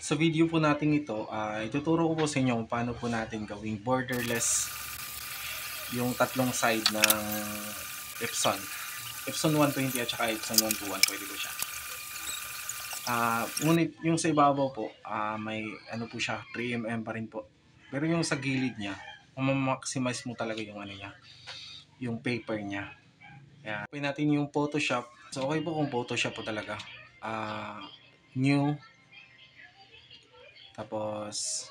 Sa video po natin ito, ituturo ko po sa inyo kung paano po natin gawing borderless yung tatlong side ng Epson. Epson 120 at saka Epson 121, pwede po siya. Ngunit yung sa ibabaw po, may ano po siya, 3mm pa rin po. Pero yung sa gilid niya, maximize mo talaga yung ano niya, yung paper niya. Kaya, pwede natin yung Photoshop. So, okay po kung Photoshop po talaga. New. Tapos,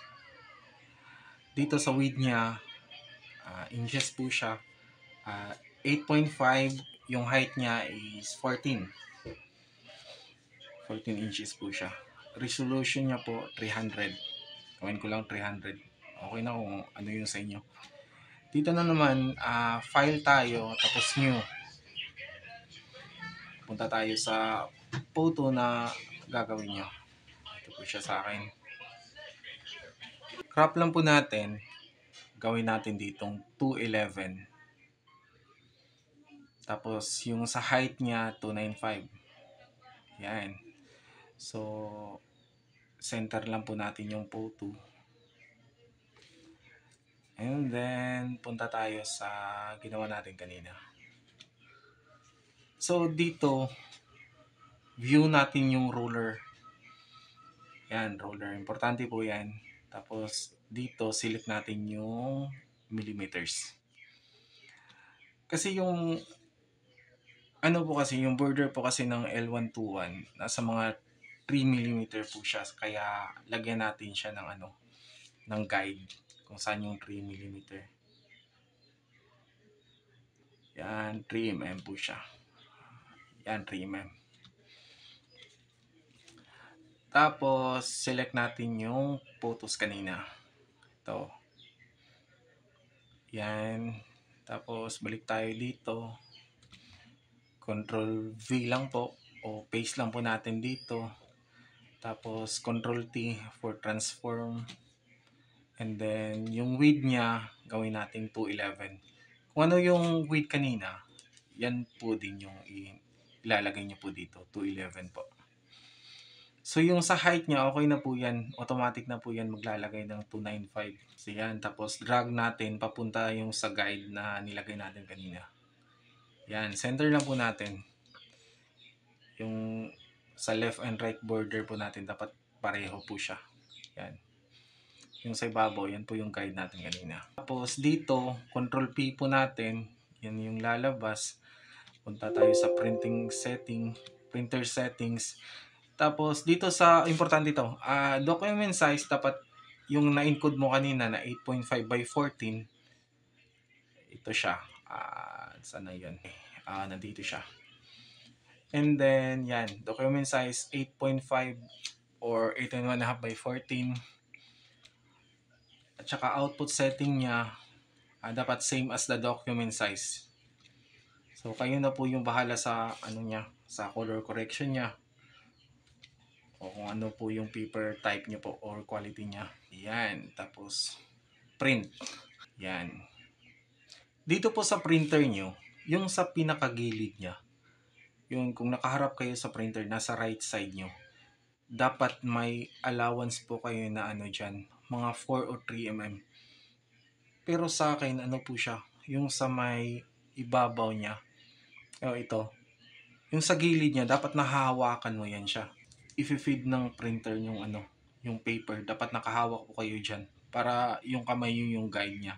dito sa width niya, inches po siya. 8.5, yung height niya is 14 inches po siya. Resolution niya po 300. Gawin ko lang 300. Okay na kung ano yung sa inyo. Dito na naman, file tayo, tapos new. Punta tayo sa photo na gagawin nyo. Ito po siya sa akin. Crop lang po natin. Gawin natin ditong 211. Tapos yung sa height niya 295. Yan. So, center lang po natin yung photo. And then, punta tayo sa ginawa natin kanina. So, dito, view natin yung ruler. Yan, ruler. Importante po yan. Tapos, dito, select natin yung millimeters. Kasi yung, ano po kasi, yung border po kasi ng L121, nasa mga 3mm po siya. Kaya, lagyan natin siya ng ano, ng guide kung saan yung 3mm. Yan, 3mm po siya. Yan, 3mm. Tapos, select natin yung photos kanina. Ito. Yan. Tapos, balik tayo dito. Control V lang po. O paste lang po natin dito. Tapos, Control T for transform. And then, yung width niya, gawin natin 211. Kung ano yung width kanina, yan po din yung ilalagay niyo po dito. 211 po. So, yung sa height niya, okay na po yan. Automatic na po yan maglalagay ng 295. So, yan. Tapos, drag natin papunta yung sa guide na nilagay natin kanina. Yan. Center lang po natin. Yung sa left and right border po natin, dapat pareho po siya. Yan. Yung sa ibabaw, yan po yung guide natin kanina. Tapos, dito, Control P po natin. Yan yung lalabas. Punta tayo sa printer settings. Tapos dito sa importante ito, document size dapat yung na-encode mo kanina na 8.5 by 14. Ito siya. Saan na yun? Nandito siya. And then yan, document size 8.5 or 8.5 by 14. At saka output setting niya dapat same as the document size. So kayo na po yung bahala sa ano niya, sa color correction niya. O kung ano po yung paper type nyo po or quality niya. Yan. Tapos, print. Yan. Dito po sa printer nyo, yung sa pinakagilid niya, yung kung nakaharap kayo sa printer, nasa right side nyo, dapat may allowance po kayo na ano dyan, mga 4 o 3mm. Pero sa akin, ano po siya, yung sa may ibabaw niya, ito, yung sa gilid niya, dapat nahahawakan mo yan siya. I-feed ng printer yung ano, yung paper, dapat nakahawak po kayo dyan para yung kamay yung guide niya.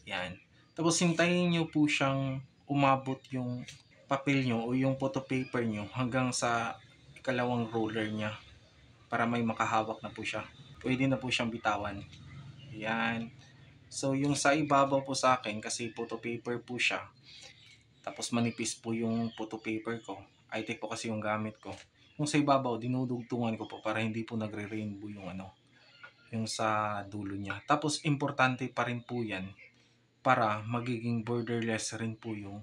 Yan. Tapos hintayin nyo po siyang umabot yung papel nyo o yung photo paper nyo hanggang sa ikalawang roller niya para may makahawak na po siya. Pwede na po siyang bitawan. Yan. So yung sa ibabaw po sa akin kasi photo paper po siya. Tapos manipis po yung photo paper ko. iTech po kasi yung gamit ko. Yung sa ibabaw, dinudugtungan ko po para hindi po nagre-rainbow yung ano, yung sa dulo niya. Tapos importante pa rin po yan para magiging borderless rin po yung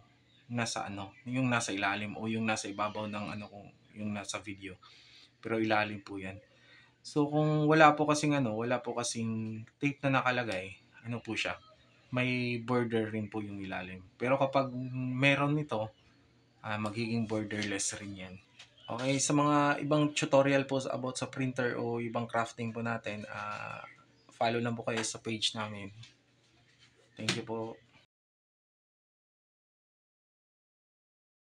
nasa ano, yung nasa ilalim o yung nasa ibabaw ng ano kung yung nasa video. Pero ilalim po yan. So kung wala po kasing ano, wala po kasing tape na nakalagay, ano po siya, may border rin po yung ilalim. Pero kapag meron nito, magiging borderless rin yan. Okay, sa mga ibang tutorial po about sa printer o ibang crafting po natin, follow lang po kayo sa page namin. Thank you po.